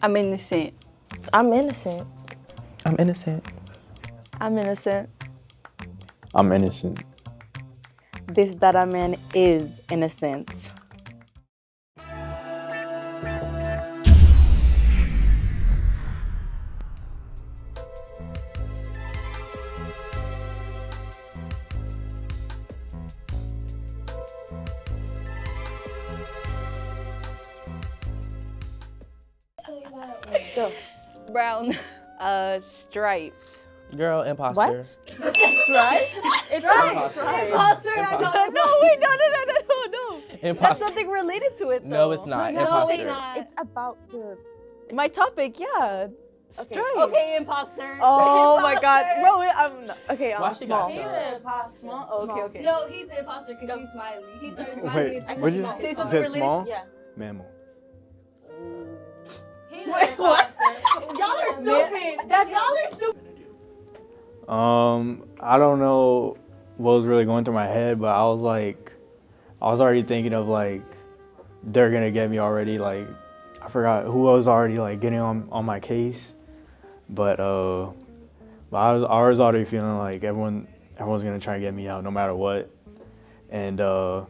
I'm innocent. I'm innocent. I'm innocent. I'm innocent. I'm innocent. This data man is innocent. Go. Brown. Striped. Girl, imposter. What? Stripe? It's Imposter. imposter. No, wait, no. That's Imposter. something related to it, though. No, it's not. No, Imposter. it's not. It's about the. My topic, yeah. Okay. Stripe. Okay, imposter. Oh my God, bro. I'm not, okay. Why I'm she small. got Small. Oh, Small. okay. No, he's the imposter because he's smiling. He started smiling. Wait, as soon what'd as you he Say saw something Is it related? small? Yeah. Mammal. Wait, what? Y'all are stupid. Y'all are stupid. I don't know what was really going through my head, but I was already thinking of like, they're gonna get me already. Like, I forgot who was already like getting on my case, but I was already feeling like everyone's gonna try and get me out no matter what, and I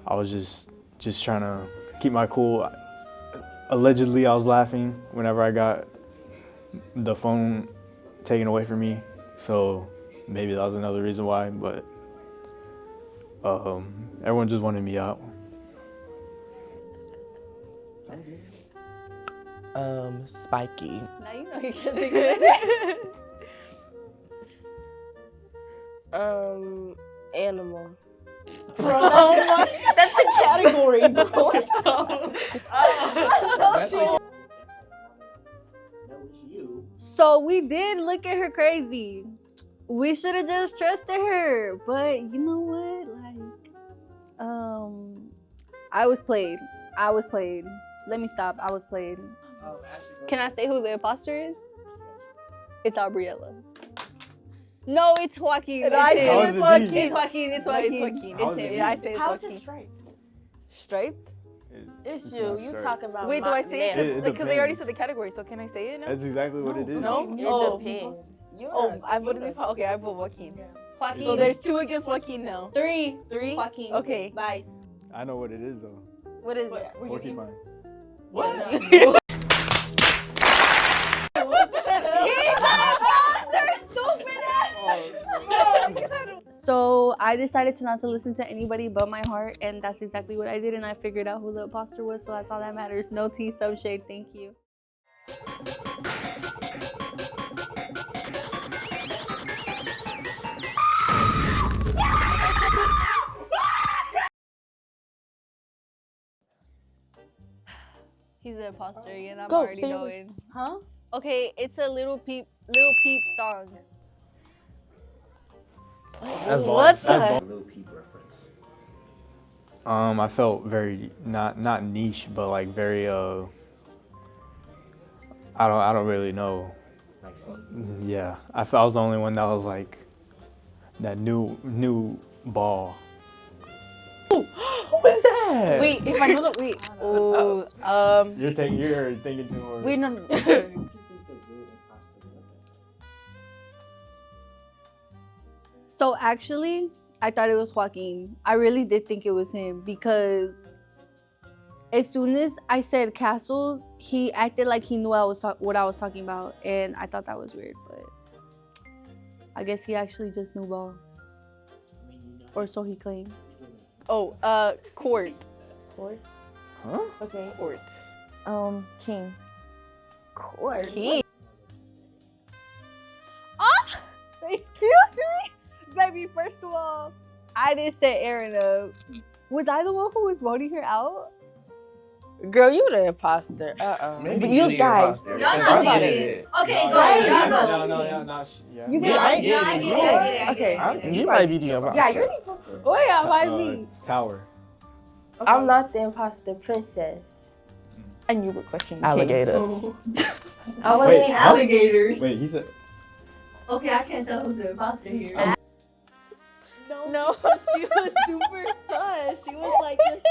was just trying to keep my cool. Allegedly, I was laughing whenever I got the phone taken away from me, so maybe that was another reason why, but everyone just wanted me out. Spiky. Now you know you can't think of it. Animal. Bro, that's the category, bro. So we did look at her crazy. We should have just trusted her, but you know what? I was played. Let me stop. I was played. Can I say who the imposter is? It's Aubriella. No, it's Joaquin. And I It's say him. it's Joaquin. It's Joaquin. It's Joaquin. It's Joaquin. How is It's it him. Yeah, I say it's How is Joaquin. it striped? Striped? It's not you. You striped. talking about? Wait, do I say It it? Because they already depends. said the category, so can I say it now? That's exactly what it is. No? It Oh. depends. Oh, I voted me. Okay, I vote Joaquin. Joaquin. So there's 2 against Joaquin now. three. 3? Joaquin. Okay. Bye. I know what it is though. What is it? Porcupine. So I decided to not to listen to anybody but my heart, and that's exactly what I did, and I figured out who the imposter was, so that's all that matters. No tea, some shade, thank you. He's an imposter, and I'm Go, already say it. knowing. Huh? Okay, it's a Little Peep song. That's ball. What That's the- ball. Little Peep reference. I felt very not niche, but like very I don't really know. Like, see, Yeah, I felt I was the only one that was like that new ball. Who is that? Wait, if I know the wait. Oh, You're thinking too hard. wait, no. who do you think the real imposter was? So actually, I thought it was Joaquin. I really did think it was him because as soon as I said castles, he acted like he knew what I was talking about, and I thought that was weird. But I guess he actually just knew ball, or so he claims. Oh, court. Court. Huh? Okay. Court. King. Court. King. Excuse me, baby. First of all, I didn't set Aaron up. Was I the one who was voting her out? Girl, you the imposter. Maybe But you you the guys. imposter. Y'all If not I getting did it. Okay, No, go. Y'all go. yeah. You Yeah, I get it. I get it. Okay. You might be the imposter. Yeah, you're the imposter. Oh yeah, why me? Tower. I'm not the imposter, princess. And you were questioning Alligator. I wasn't Wait, even Alligators. Wait, he said. Okay, I can't tell who's the imposter here. No, she was super sus. She was like, just